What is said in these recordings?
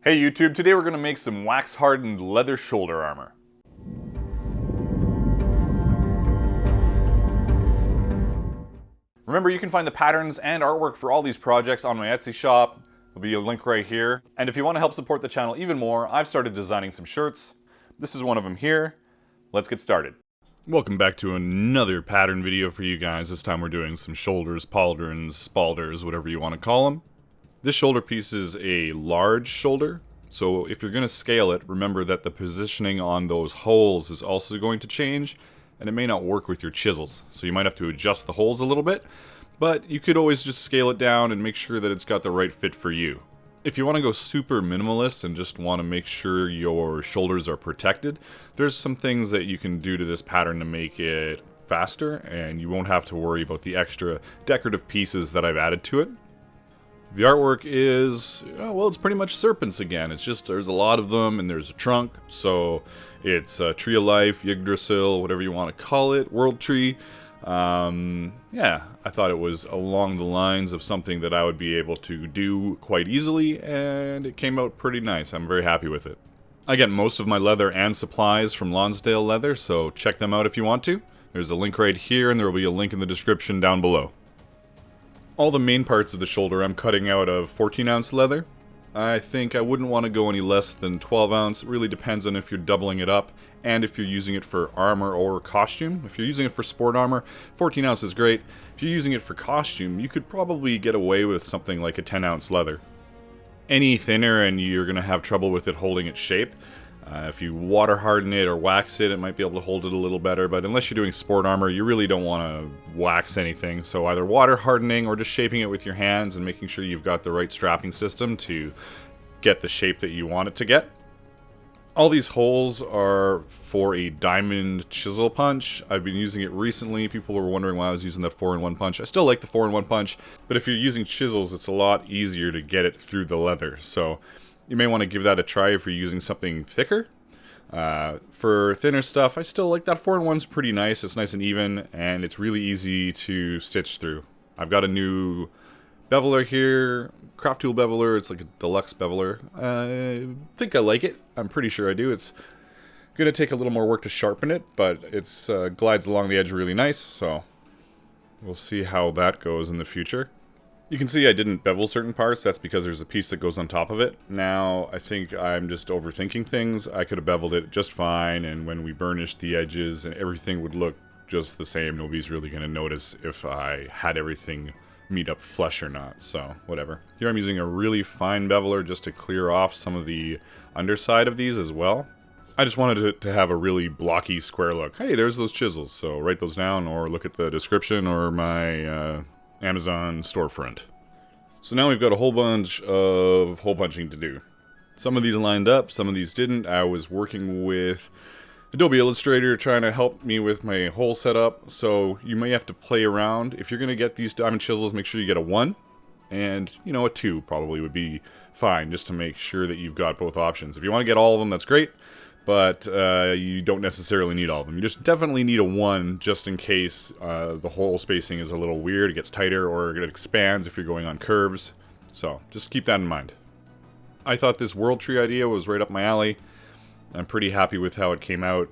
Hey YouTube, today we're going to make some wax hardened leather shoulder armor. Remember, you can find the patterns and artwork for all these projects on my Etsy shop. There'll be a link right here. And if you want to help support the channel even more, I've started designing some shirts. This is one of them here. Let's get started. Welcome back to another pattern video for you guys. This time we're doing some shoulders, pauldrons, spaulders, whatever you want to call them. This shoulder piece is a large shoulder, so if you're going to scale it, remember that the positioning on those holes is also going to change, and it may not work with your chisels. So you might have to adjust the holes a little bit, but you could always just scale it down and make sure that it's got the right fit for you. If you want to go super minimalist and just want to make sure your shoulders are protected, there's some things that you can do to this pattern to make it faster, and you won't have to worry about the extra decorative pieces that I've added to it. The artwork is, well, it's pretty much serpents again. It's just, there's a lot of them, and there's a trunk, so it's a tree of life, Yggdrasil, whatever you want to call it, world tree. Yeah, I thought it was along the lines of something that I would be able to do quite easily, and it came out pretty nice. I'm very happy with it. I get most of my leather and supplies from LONSDALE leather, so check them out if you want to. There's a link right here, and there will be a link in the description down below. All the main parts of the shoulder I'm cutting out of 14-ounce leather. I think I wouldn't want to go any less than 12-ounce. It really depends on if you're doubling it up and if you're using it for armor or costume. If you're using it for sport armor, 14 ounce is great. If you're using it for costume, you could probably get away with something like a 10-ounce leather. Any thinner and you're going to have trouble with it holding its shape. If you water harden it or wax it, it might be able to hold it a little better, but unless you're doing sport armor, you really don't want to wax anything. So either water hardening or just shaping it with your hands and making sure you've got the right strapping system to get the shape that you want it to get. All these holes are for a diamond chisel punch. I've been using it recently. People were wondering why I was using that 4-in-1 punch. I still like the 4-in-1 punch, but if you're using chisels, it's a lot easier to get it through the leather. So you may want to give that a try if you're using something thicker. For thinner stuff, I still like that 4-in-1's pretty nice. It's nice and even, and it's really easy to stitch through. I've got a new beveler here, craft tool beveler. It's like a deluxe beveler. I think I like it. I'm pretty sure I do. It's going to take a little more work to sharpen it, but it's glides along the edge really nice, so we'll see how that goes in the future. You can see I didn't bevel certain parts. That's because there's a piece that goes on top of it. Now, I think I'm just overthinking things. I could have beveled it just fine, and when we burnished the edges, and everything would look just the same. Nobody's really going to notice if I had everything meet up flush or not, so whatever. Here I'm using a really fine beveler just to clear off some of the underside of these as well. I just wanted it to have a really blocky square look. Hey, there's those chisels, so write those down or look at the description or my Amazon storefront. So now we've got a whole bunch of hole punching to do. Some of these lined up, some of these didn't. I was working with Adobe Illustrator trying to help me with my hole setup, so you may have to play around. If you're going to get these diamond chisels, make sure you get a 1, and you know, a 2 probably would be fine, just to make sure that you've got both options. If you want to get all of them, that's great, but you don't necessarily need all of them. You just definitely need a 1 just in case the hole spacing is a little weird, it gets tighter, or it expands if you're going on curves. So just keep that in mind. I thought this world tree idea was right up my alley. I'm pretty happy with how it came out.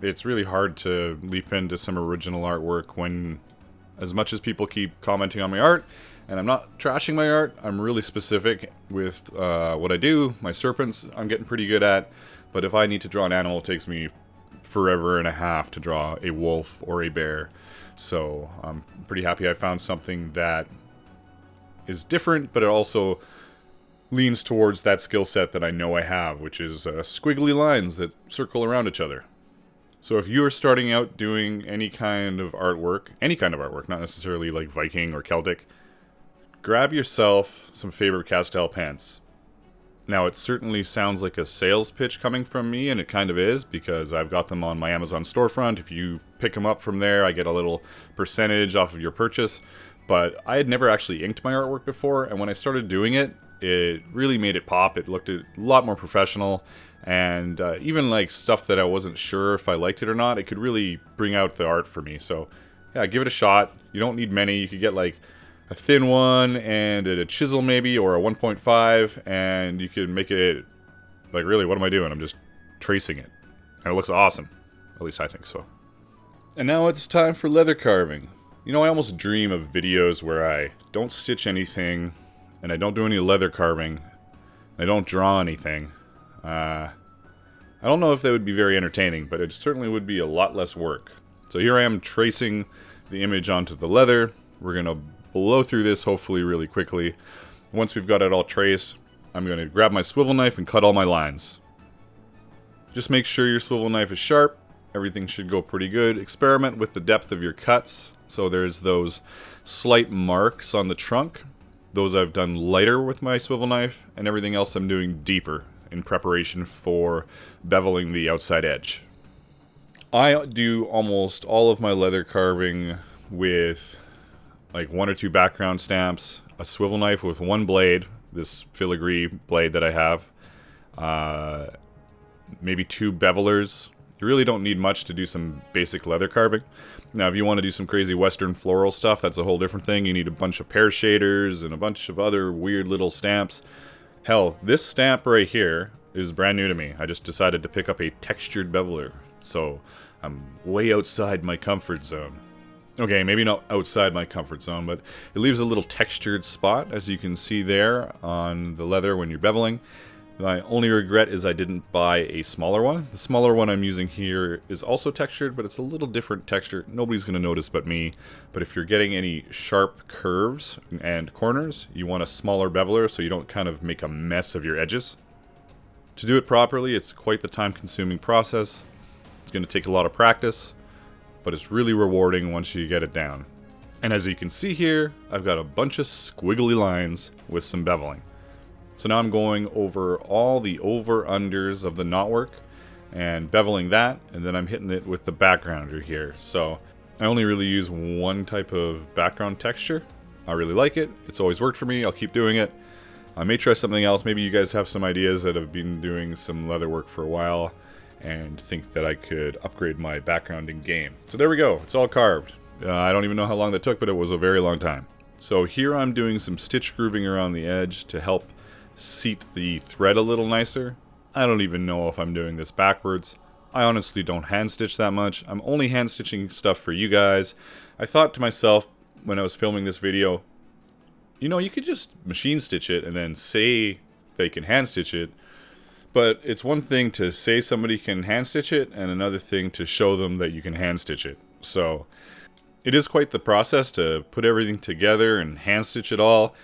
It's really hard to leap into some original artwork when, as much as people keep commenting on my art, and I'm not trashing my art, I'm really specific with what I do. My serpents I'm getting pretty good at, but if I need to draw an animal, it takes me forever and a half to draw a wolf or a bear. So I'm pretty happy I found something that is different, but it also leans towards that skill set that I know I have, which is squiggly lines that circle around each other. So if you are starting out doing any kind of artwork, not necessarily like Viking or Celtic, grab yourself some Faber-Castell pens. Now, it certainly sounds like a sales pitch coming from me, and it kind of is, because I've got them on my Amazon storefront. If you pick them up from there, I get a little percentage off of your purchase. But I had never actually inked my artwork before, and when I started doing it, it really made it pop. It looked a lot more professional, and even like stuff that I wasn't sure if I liked it or not, it could really bring out the art for me. So yeah, give it a shot. You don't need many. You could get like a thin one and a chisel maybe, or a 1.5, and you can make it, like, really, what am I doing? I'm just tracing it. And it looks awesome. At least I think so. And now it's time for leather carving. You know, I almost dream of videos where I don't stitch anything, and I don't do any leather carving, and I don't draw anything. I don't know if that would be very entertaining, but it certainly would be a lot less work. So here I am tracing the image onto the leather. We're going to blow through this hopefully really quickly. Once we've got it all traced, I'm going to grab my swivel knife and cut all my lines. Just make sure your swivel knife is sharp. Everything should go pretty good. Experiment with the depth of your cuts. So there's those slight marks on the trunk. Those I've done lighter with my swivel knife, and everything else I'm doing deeper in preparation for beveling the outside edge. I do almost all of my leather carving with like 1 or 2 background stamps, a swivel knife with 1 blade, this filigree blade that I have, maybe 2 bevelers. You really don't need much to do some basic leather carving. Now, if you want to do some crazy Western floral stuff, that's a whole different thing. You need a bunch of pear shaders and a bunch of other weird little stamps. Hell, this stamp right here is brand new to me. I just decided to pick up a textured beveler, so I'm way outside my comfort zone. Okay, maybe not outside my comfort zone, but it leaves a little textured spot, as you can see there on the leather when you're beveling. My only regret is I didn't buy a smaller one. The smaller one I'm using here is also textured, but it's a little different texture. Nobody's going to notice but me. But if you're getting any sharp curves and corners, you want a smaller beveler so you don't kind of make a mess of your edges. To do it properly, it's quite the time-consuming process. It's going to take a lot of practice, but it's really rewarding once you get it down. And as you can see here, I've got a bunch of squiggly lines with some beveling. So now I'm going over all the over-unders of the knotwork and beveling that, and then I'm hitting it with the backgrounder here. So I only really use one type of background texture. I really like it. It's always worked for me. I'll keep doing it. I may try something else. Maybe you guys have some ideas that have been doing some leather work for a while and think that I could upgrade my backgrounding game. So there we go. It's all carved. I don't even know how long that took, but it was a very long time. So here I'm doing some stitch grooving around the edge to help seat the thread a little nicer. I don't even know if I'm doing this backwards. I honestly don't hand stitch that much. I'm only hand stitching stuff for you guys. I thought to myself when I was filming this video, you know, you could just machine stitch it and then say they can hand stitch it. But it's one thing to say somebody can hand stitch it and another thing to show them that you can hand stitch it. So it is quite the process to put everything together and hand stitch it all.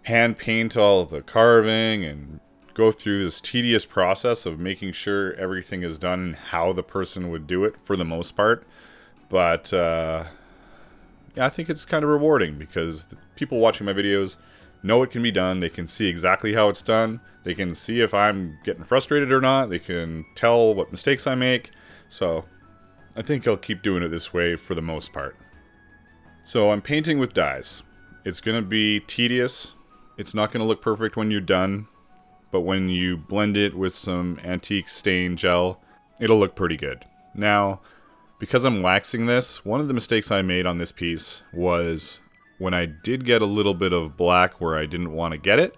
Hand paint all the carving and go through this tedious process of making sure everything is done how the person would do it for the most part. But yeah, I think it's kind of rewarding because the people watching my videos know it can be done. They can see exactly how it's done. They can see if I'm getting frustrated or not. They can tell what mistakes I make. So I think I'll keep doing it this way for the most part. So I'm painting with dyes. It's going to be tedious. It's not going to look perfect when you're done, but when you blend it with some antique stain gel, it'll look pretty good. Now, because I'm waxing this, one of the mistakes I made on this piece was when I did get a little bit of black where I didn't want to get it,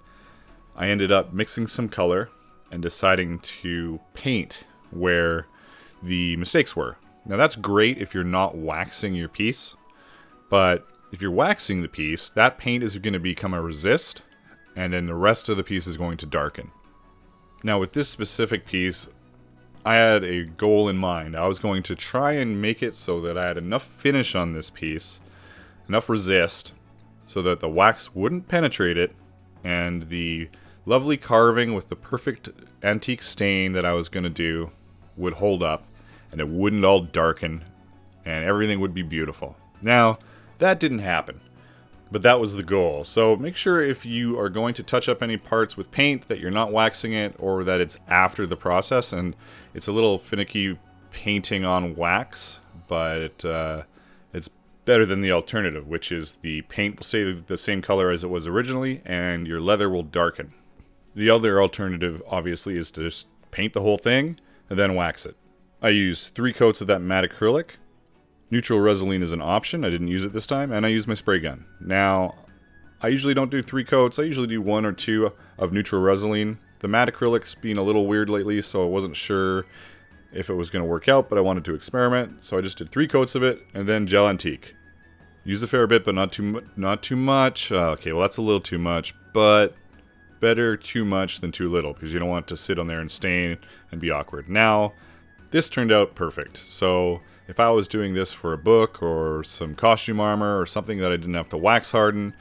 I ended up mixing some color and deciding to paint where the mistakes were. Now that's great if you're not waxing your piece, but if you're waxing the piece, that paint is going to become a resist, and then the rest of the piece is going to darken. Now with this specific piece, I had a goal in mind. I was going to try and make it so that I had enough finish on this piece, enough resist, so that the wax wouldn't penetrate it, and the lovely carving with the perfect antique stain that I was going to do would hold up, and it wouldn't all darken, and everything would be beautiful. Now, that didn't happen. But that was the goal. So make sure if you are going to touch up any parts with paint that you're not waxing it or that it's after the process. And it's a little finicky painting on wax, but it's better than the alternative, which is the paint will stay the same color as it was originally and your leather will darken. The other alternative, obviously, is to just paint the whole thing and then wax it. I use 3 coats of that matte acrylic. Neutral Resolene is an option. I didn't use it this time, and I used my spray gun. Now, I usually don't do 3 coats, I usually do 1 or 2 of neutral Resin. The matte acrylic's been a little weird lately, so I wasn't sure if it was going to work out, but I wanted to experiment, so I just did 3 coats of it, and then gel antique. Use a fair bit, but not too much. Okay, well that's a little too much, but better too much than too little, because you don't want it to sit on there and stain and be awkward. Now, this turned out perfect, so if I was doing this for a book or some costume armor or something that I didn't have to wax harden,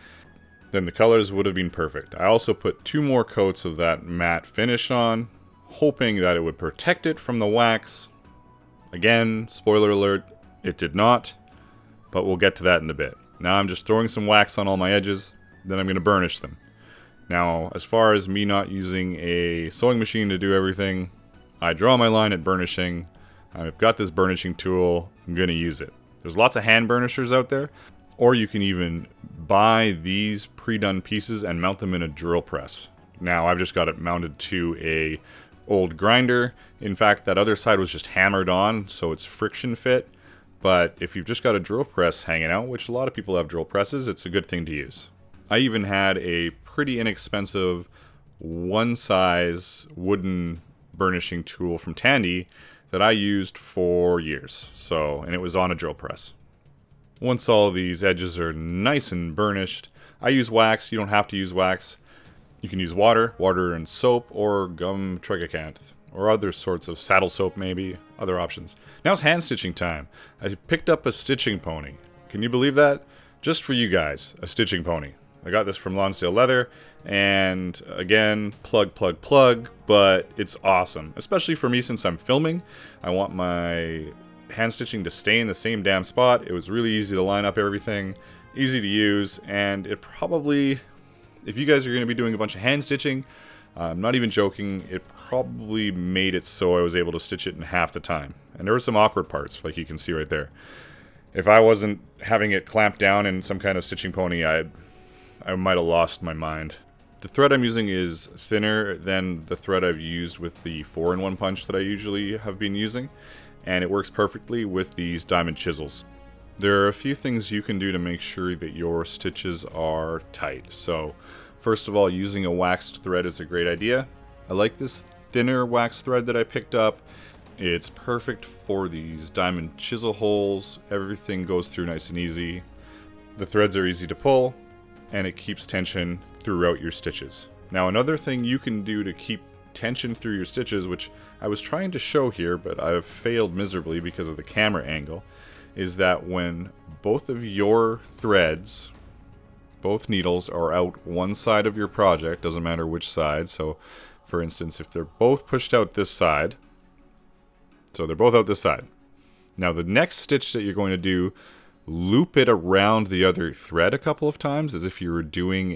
then the colors would have been perfect. I also put 2 more coats of that matte finish on, hoping that it would protect it from the wax. Again, spoiler alert, it did not, but we'll get to that in a bit. Now I'm just throwing some wax on all my edges, then I'm going to burnish them. Now, as far as me not using a sewing machine to do everything, I draw my line at burnishing. I've got this burnishing tool, I'm going to use it. There's lots of hand burnishers out there, or you can even buy these pre-done pieces and mount them in a drill press. Now I've just got it mounted to a old grinder. In fact, that other side was just hammered on, so it's friction fit. But if you've just got a drill press hanging out, which a lot of people have drill presses, it's a good thing to use. I even had a pretty inexpensive one-size wooden burnishing tool from Tandy that I used for years. And it was on a drill press. Once all these edges are nice and burnished, I use wax. You don't have to use wax. You can use water and soap, or gum tragacanth, or other sorts of saddle soap maybe, other options. Now it's hand stitching time. I picked up a stitching pony. Can you believe that? Just for you guys, a stitching pony. I got this from LONSDALE Leather, and again, plug, but it's awesome. Especially for me since I'm filming. I want my hand stitching to stay in the same damn spot. It was really easy to line up everything, easy to use, and it probably, if you guys are going to be doing a bunch of hand stitching, I'm not even joking, it probably made it so I was able to stitch it in half the time. And there were some awkward parts, like you can see right there. If I wasn't having it clamped down in some kind of stitching pony, I might have lost my mind. The thread I'm using is thinner than the thread I've used with the 4-in-1 punch that I usually have been using, and it works perfectly with these diamond chisels. There are a few things you can do to make sure that your stitches are tight. So, first of all, using a waxed thread is a great idea. I like this thinner wax thread that I picked up. It's perfect for these diamond chisel holes. Everything goes through nice and easy. The threads are easy to pull, and it keeps tension throughout your stitches. Now, another thing you can do to keep tension through your stitches, which I was trying to show here, but I've failed miserably because of the camera angle, is that when both of your threads, both needles, are out one side of your project, doesn't matter which side, so for instance, if they're both pushed out this side, so they're both out this side. Now the next stitch that you're going to do, loop it around the other thread a couple of times, as if you were doing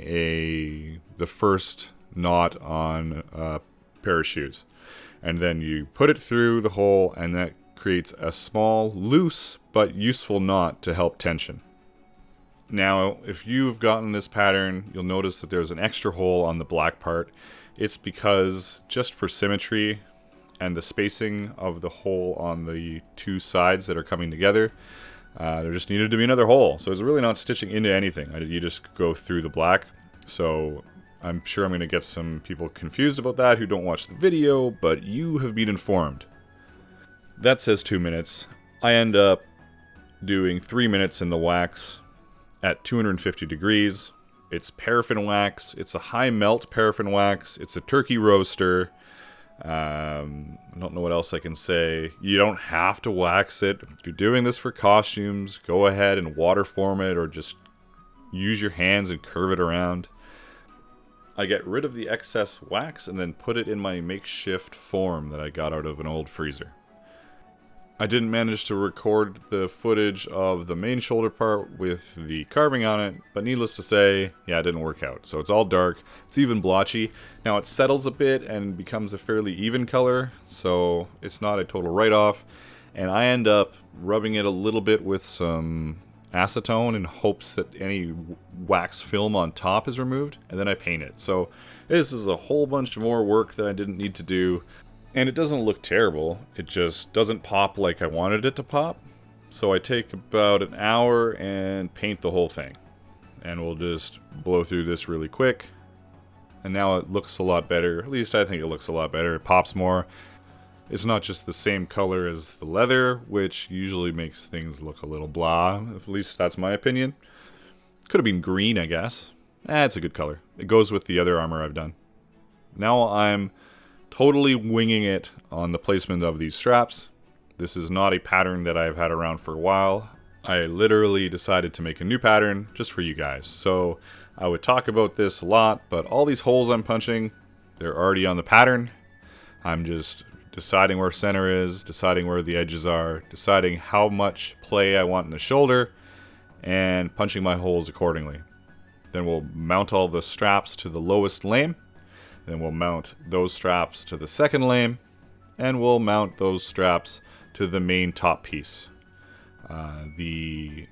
the first knot on a pair of shoes. And then you put it through the hole, and that creates a small, loose, but useful knot to help tension. Now, if you've gotten this pattern, you'll notice that there's an extra hole on the black part. It's because, just for symmetry and the spacing of the hole on the two sides that are coming together, there just needed to be another hole. So it's really not stitching into anything. You just go through the black. So I'm sure I'm going to get some people confused about that who don't watch the video, but you have been informed. That says 2 minutes. I end up doing 3 minutes in the wax at 250 degrees. It's paraffin wax. It's a high melt paraffin wax. It's a turkey roaster. I don't know what else I can say. You don't have to wax it. If you're doing this for costumes, go ahead and water form it, or just use your hands and curve it around. I get rid of the excess wax and then put it in my makeshift form that I got out of an old freezer. I didn't manage to record the footage of the main shoulder part with the carving on it, but needless to say, yeah, it didn't work out. So it's all dark, it's even blotchy. Now it settles a bit and becomes a fairly even color, so it's not a total write-off. And I end up rubbing it a little bit with some acetone in hopes that any wax film on top is removed, and then I paint it. So this is a whole bunch more work that I didn't need to do. And it doesn't look terrible, it just doesn't pop like I wanted it to pop. So I take about an hour and paint the whole thing. and we'll just blow through this really quick. And now it looks a lot better. At least I think it looks a lot better. It pops more. It's not just the same color as the leather, which usually makes things look a little blah. At least that's my opinion. Could have been green, I guess. It's a good color. It goes with the other armor I've done. Now I'm totally winging it on the placement of these straps. This is not a pattern that I've had around for a while. I literally decided to make a new pattern just for you guys. So I would talk about this a lot, but all these holes I'm punching, they're already on the pattern. I'm just deciding where center is, deciding where the edges are, deciding how much play I want in the shoulder, and punching my holes accordingly. Then we'll mount all the straps to the lowest lame, then we'll mount those straps to the second lame, and we'll mount those straps to the main top piece. The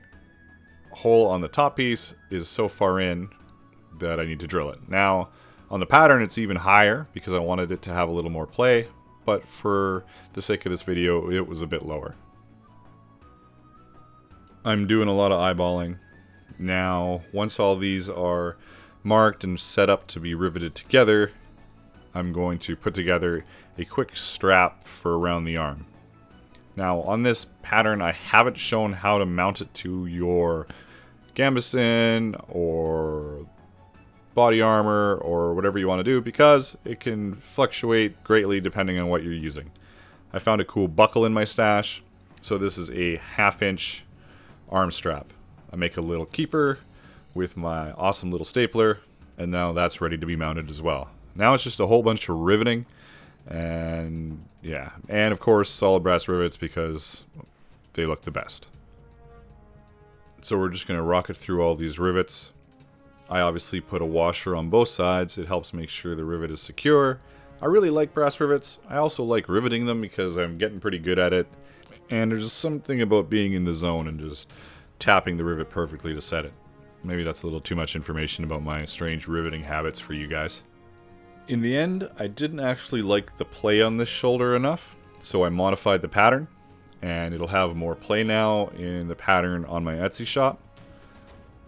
hole on the top piece is so far in that I need to drill it. Now, on the pattern it's even higher because I wanted it to have a little more play, but for the sake of this video, it was a bit lower. I'm doing a lot of eyeballing. Now, once all these are marked and set up to be riveted together, I'm going to put together a quick strap for around the arm. Now, on this pattern, I haven't shown how to mount it to your gambeson or body armor or whatever you want to do because it can fluctuate greatly depending on what you're using. I found a cool buckle in my stash, so this is a 1/2" arm strap. I make a little keeper with my awesome little stapler, and now that's ready to be mounted as well. Now it's just a whole bunch of riveting, and yeah, and of course solid brass rivets because they look the best. So we're just going to rocket through all these rivets. I obviously put a washer on both sides. It helps make sure the rivet is secure. I really like brass rivets. I also like riveting them because I'm getting pretty good at it. And there's something about being in the zone and just tapping the rivet perfectly to set it. Maybe that's a little too much information about my strange riveting habits for you guys. In the end, I didn't actually like the play on this shoulder enough, so I modified the pattern, and it'll have more play now in the pattern on my Etsy shop.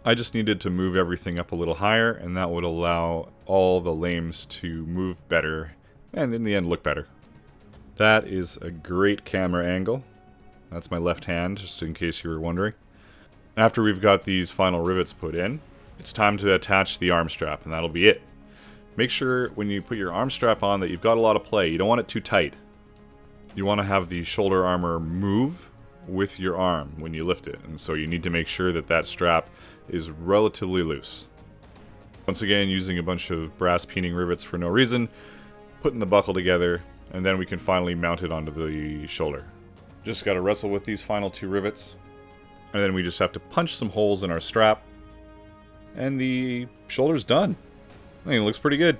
I just needed to move everything up a little higher, and that would allow all the lames to move better, and in the end look better. That is a great camera angle. That's my left hand, just in case you were wondering. After we've got these final rivets put in, it's time to attach the arm strap, and that'll be it. Make sure when you put your arm strap on that you've got a lot of play. You don't want it too tight. You want to have the shoulder armor move with your arm when you lift it, and so you need to make sure that that strap is relatively loose. Once again, using a bunch of brass peening rivets for no reason, putting the buckle together, and then we can finally mount it onto the shoulder. Just got to wrestle with these final 2 rivets, and then we just have to punch some holes in our strap, and the shoulder's done. I think it looks pretty good.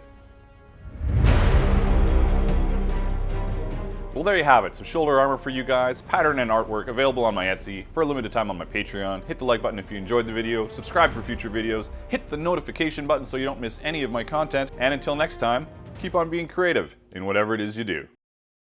Well, there you have it. Some shoulder armor for you guys, pattern and artwork available on my Etsy for a limited time on my Patreon. Hit the like button if you enjoyed the video, subscribe for future videos, hit the notification button so you don't miss any of my content, and until next time, keep on being creative in whatever it is you do.